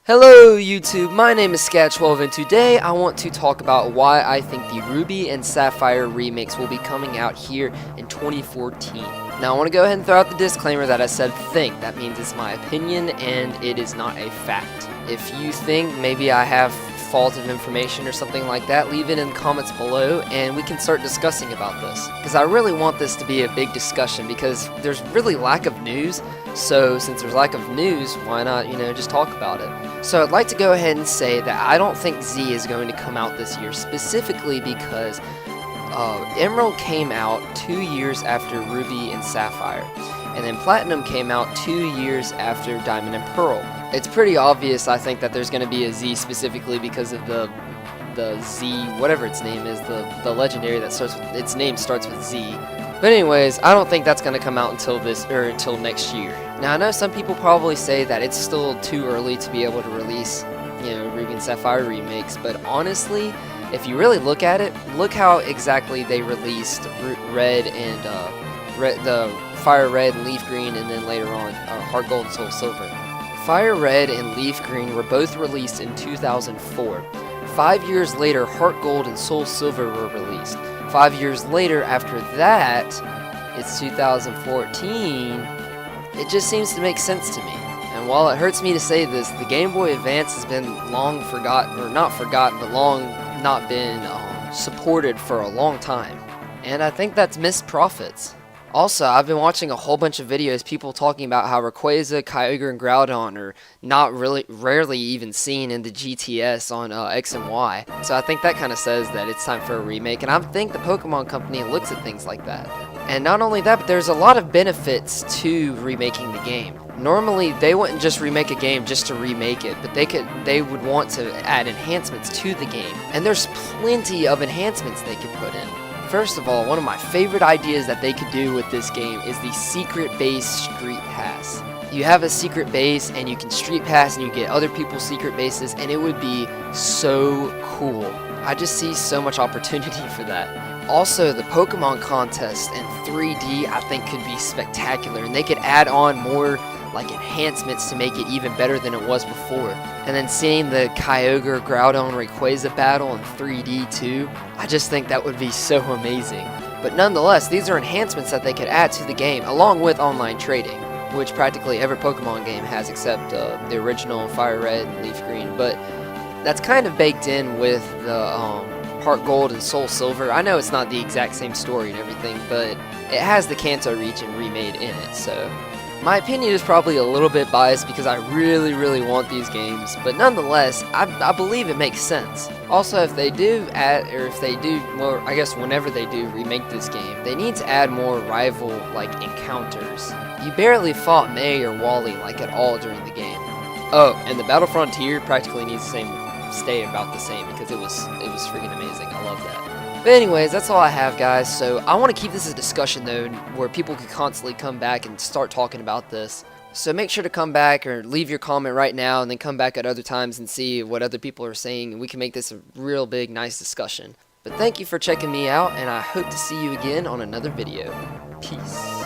Hello YouTube, my name is Scat12 and today I want to talk about why I think the Ruby and Sapphire remakes will be coming out here in 2014. Now I want to go ahead and throw out the disclaimer that I said think. That means it's my opinion and it is not a fact. If you think maybe I have fault of information or something like that, leave it in the comments below and we can start discussing about this. Because I really want this to be a big discussion because there's really lack of news. So since there's lack of news, why not, just talk about it. So I'd like to go ahead and say that I don't think Z is going to come out this year, specifically because Emerald came out 2 years after Ruby and Sapphire, and then Platinum came out 2 years after Diamond and Pearl. It's pretty obvious, I think, that there's going to be a Z specifically because of the Z, whatever its name is, the legendary that starts with, its name starts with Z. But anyways, I don't think that's going to come out until next year. Now I know some people probably say that it's still too early to be able to release, Ruby and Sapphire remakes, but honestly, if you really look at it, look how exactly they released Red and the Fire Red and Leaf Green, and then later on Heart Gold and Soul Silver. Fire Red and Leaf Green were both released in 2004. 5 years later, Heart Gold and Soul Silver were released. 5 years later, after that, it's 2014. It just seems to make sense to me. And while it hurts me to say this, the Game Boy Advance has been long forgotten, or not forgotten, but long not been supported for a long time. And I think that's missed profits. Also, I've been watching a whole bunch of videos, people talking about how Rayquaza, Kyogre, and Groudon are rarely even seen in the GTS on X and Y. So I think that kind of says that it's time for a remake, and I think the Pokemon Company looks at things like that. And not only that, but there's a lot of benefits to remaking the game. Normally, they wouldn't just remake a game just to remake it, but they would want to add enhancements to the game. And there's plenty of enhancements they could put in. First of all, one of my favorite ideas that they could do with this game is the secret base street pass. You have a secret base and you can street pass and you get other people's secret bases, and it would be so cool. I just see so much opportunity for that. Also, the Pokemon contest in 3D I think could be spectacular, and they could add on more enhancements to make it even better than it was before. And then seeing the Kyogre, Groudon, Rayquaza battle in 3D too, I just think that would be so amazing. But nonetheless, these are enhancements that they could add to the game, along with online trading, which practically every Pokemon game has except the original Fire Red and Leaf Green. But that's kind of baked in with the Heart Gold and Soul Silver. I know it's not the exact same story and everything, but it has the Kanto region remade in it, so my opinion is probably a little bit biased because I really want these games, but nonetheless, I believe it makes sense. Also, if they do well, I guess whenever they do remake this game, they need to add more rival, encounters. You barely fought May or Wally, at all during the game. Oh, and the Battle Frontier practically needs to stay about the same because it was freaking amazing. I love that. But anyways, that's all I have, guys. So I want to keep this a discussion, though, where people can constantly come back and start talking about this. So make sure to come back or leave your comment right now and then come back at other times and see what other people are saying, and we can make this a real big, nice discussion. But thank you for checking me out, and I hope to see you again on another video. Peace.